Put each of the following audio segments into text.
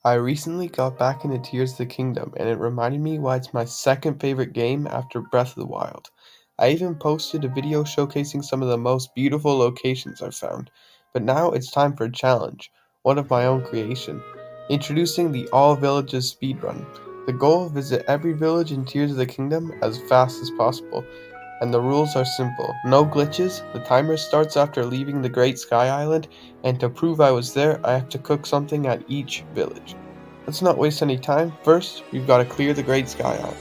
I recently got back into Tears of the Kingdom, and it reminded me why it's my second favorite game after Breath of the Wild. I even posted a video showcasing some of the most beautiful locations I've found. But now it's time for a challenge, one of my own creation. Introducing the All Villages speedrun. The goal: visit every village in Tears of the Kingdom as fast as possible. And the rules are simple: no glitches, the timer starts after leaving the Great Sky Island, and to prove I was there, I have to cook something at each village. Let's not waste any time. First, we've got to clear the Great Sky Island.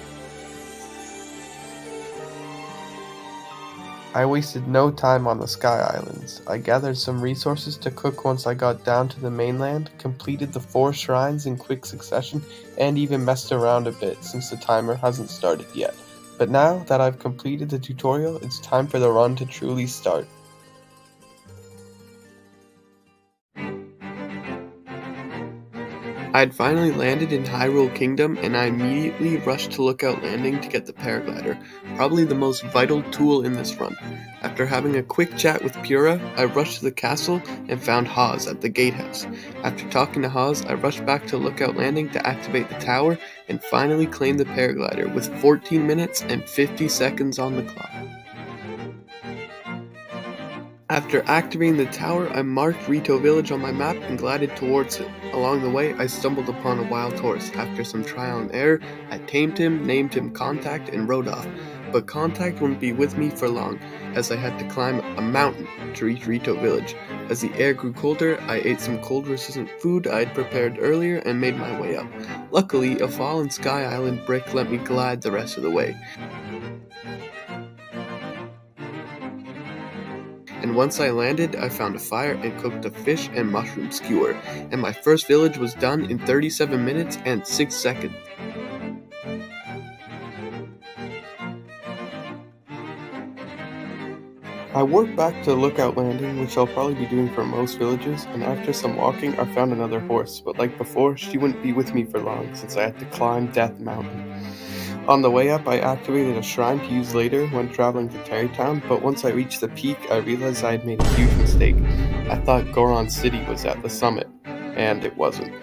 I wasted no time on the Sky Islands. I gathered some resources to cook once I got down to the mainland, completed the 4 shrines in quick succession, and even messed around a bit since the timer hasn't started yet. But now that I've completed the tutorial, it's time for the run to truly start. I had finally landed in Hyrule Kingdom, and I immediately rushed to Lookout Landing to get the paraglider, probably the most vital tool in this run. After having a quick chat with Purah, I rushed to the castle and found Haas at the gatehouse. After talking to Haas, I rushed back to Lookout Landing to activate the tower and finally claim the paraglider with 14 minutes and 50 seconds on the clock. After activating the tower, I marked Rito Village on my map and glided towards it. Along the way, I stumbled upon a wild horse. After some trial and error, I tamed him, named him Contact, and rode off. But Contact wouldn't be with me for long, as I had to climb a mountain to reach Rito Village. As the air grew colder, I ate some cold-resistant food I had prepared earlier and made my way up. Luckily, a fallen Sky Island brick let me glide the rest of the way. And once I landed, I found a fire and cooked a fish and mushroom skewer, and my first village was done in 37 minutes and 6 seconds. I worked back to Lookout Landing, which I'll probably be doing for most villages, and after some walking, I found another horse, but like before, she wouldn't be with me for long since I had to climb Death Mountain. On the way up, I activated a shrine to use later when traveling to Tarrey Town, but once I reached the peak, I realized I had made a huge mistake. I thought Goron City was at the summit, and it wasn't.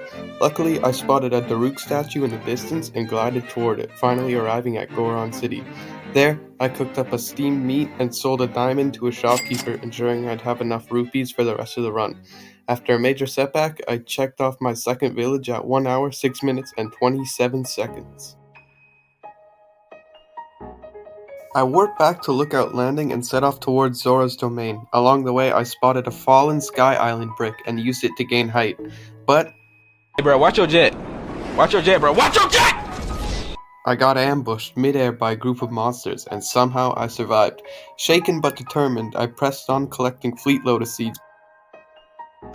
Luckily, I spotted a Daruk statue in the distance and glided toward it, finally arriving at Goron City. There, I cooked up a steamed meat and sold a diamond to a shopkeeper, ensuring I'd have enough rupees for the rest of the run. After a major setback, I checked off my second village at 1 hour, 6 minutes, and 27 seconds. I warped back to Lookout Landing and set off towards Zoras Domain. Along the way, I spotted a fallen Sky Island brick and used it to gain height. But hey bro, watch your jet. Watch your jet, bro. Watch your jet! I got ambushed midair by a group of monsters, and somehow I survived. Shaken but determined, I pressed on collecting Fleet Lotus seeds.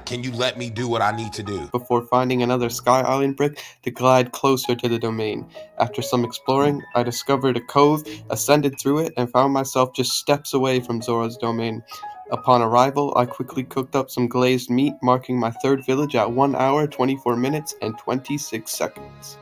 Can you let me do what I need to do? Before finding another Sky Island brick to glide closer to the domain. After some exploring, I discovered a cove, ascended through it, and found myself just steps away from Zora's Domain. Upon arrival, I quickly cooked up some glazed meat, marking my third village at 1 hour, 24 minutes, and 26 seconds.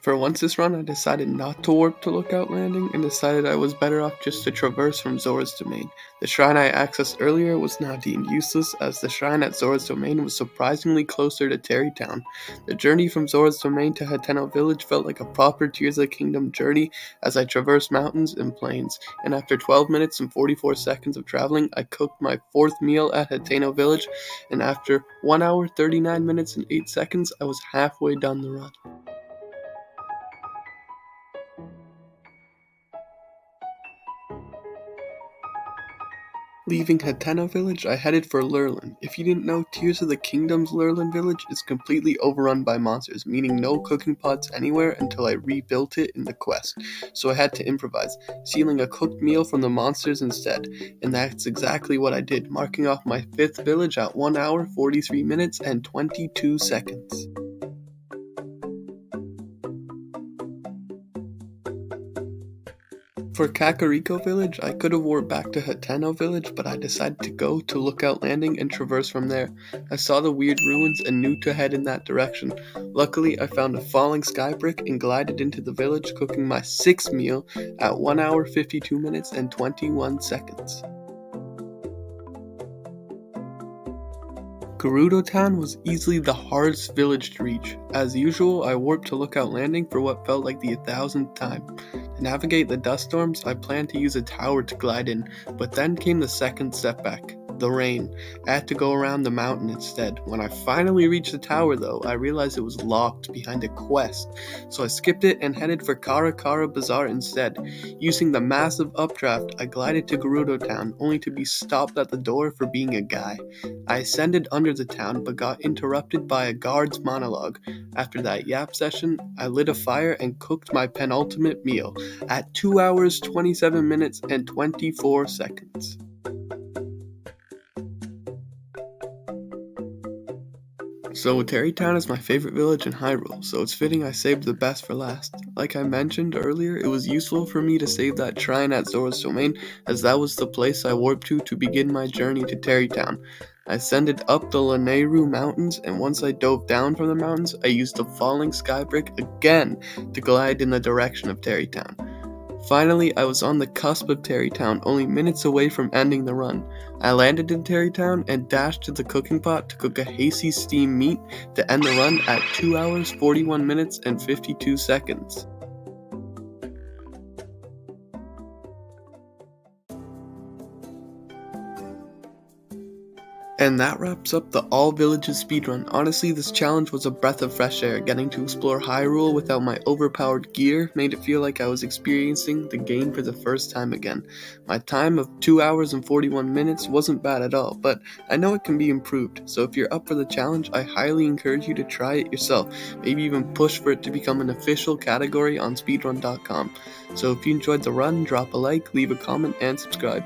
For once this run, I decided not to warp to Lookout Landing and decided I was better off just to traverse from Zora's Domain. The shrine I accessed earlier was now deemed useless, as the shrine at Zora's Domain was surprisingly closer to Tarrey Town. The journey from Zora's Domain to Hateno Village felt like a proper Tears of the Kingdom journey as I traversed mountains and plains, and after 12 minutes and 44 seconds of traveling, I cooked my 4th meal at Hateno Village, and after 1 hour, 39 minutes and 8 seconds, I was halfway done the run. Leaving Hateno Village, I headed for Lurelin. If you didn't know, Tears of the Kingdom's Lurelin Village is completely overrun by monsters, meaning no cooking pots anywhere until I rebuilt it in the quest. So I had to improvise, stealing a cooked meal from the monsters instead. And that's exactly what I did, marking off my 5th village at 1 hour, 43 minutes, and 22 seconds. For Kakariko Village, I could have warped back to Hateno Village, but I decided to go to Lookout Landing and traverse from there. I saw the weird ruins and knew to head in that direction. Luckily, I found a falling sky brick and glided into the village, cooking my 6th meal at 1 hour, 52 minutes, and 21 seconds. Gerudo Town was easily the hardest village to reach. As usual, I warped to Lookout Landing for what felt like the 1,000th time. To navigate the dust storms, I planned to use a tower to glide in, but then came the second setback. The rain. I had to go around the mountain instead. When I finally reached the tower though, I realized it was locked behind a quest, so I skipped it and headed for Kakariko Village instead. Using the massive updraft, I glided to Gerudo Town, only to be stopped at the door for being a guy. I ascended under the town, but got interrupted by a guard's monologue. After that yap session, I lit a fire and cooked my penultimate meal at 2 hours, 27 minutes, and 24 seconds. So Tarrey Town is my favorite village in Hyrule, so it's fitting I saved the best for last. Like I mentioned earlier, it was useful for me to save that shrine at Zoras Domain, as that was the place I warped to begin my journey to Tarrey Town. I ascended up the Lurelin Mountains, and once I dove down from the mountains, I used the falling sky brick again to glide in the direction of Tarrey Town. Finally, I was on the cusp of Tarrey Town, only minutes away from ending the run. I landed in Tarrey Town and dashed to the cooking pot to cook a hasty steamed meat to end the run at 2 hours, 41 minutes, and 52 seconds. And that wraps up the All Villages speedrun. Honestly, this challenge was a breath of fresh air. Getting to explore Hyrule without my overpowered gear made it feel like I was experiencing the game for the first time again. My time of 2 hours and 41 minutes wasn't bad at all, but I know it can be improved. So if you're up for the challenge, I highly encourage you to try it yourself. Maybe even push for it to become an official category on speedrun.com. So if you enjoyed the run, drop a like, leave a comment, and subscribe.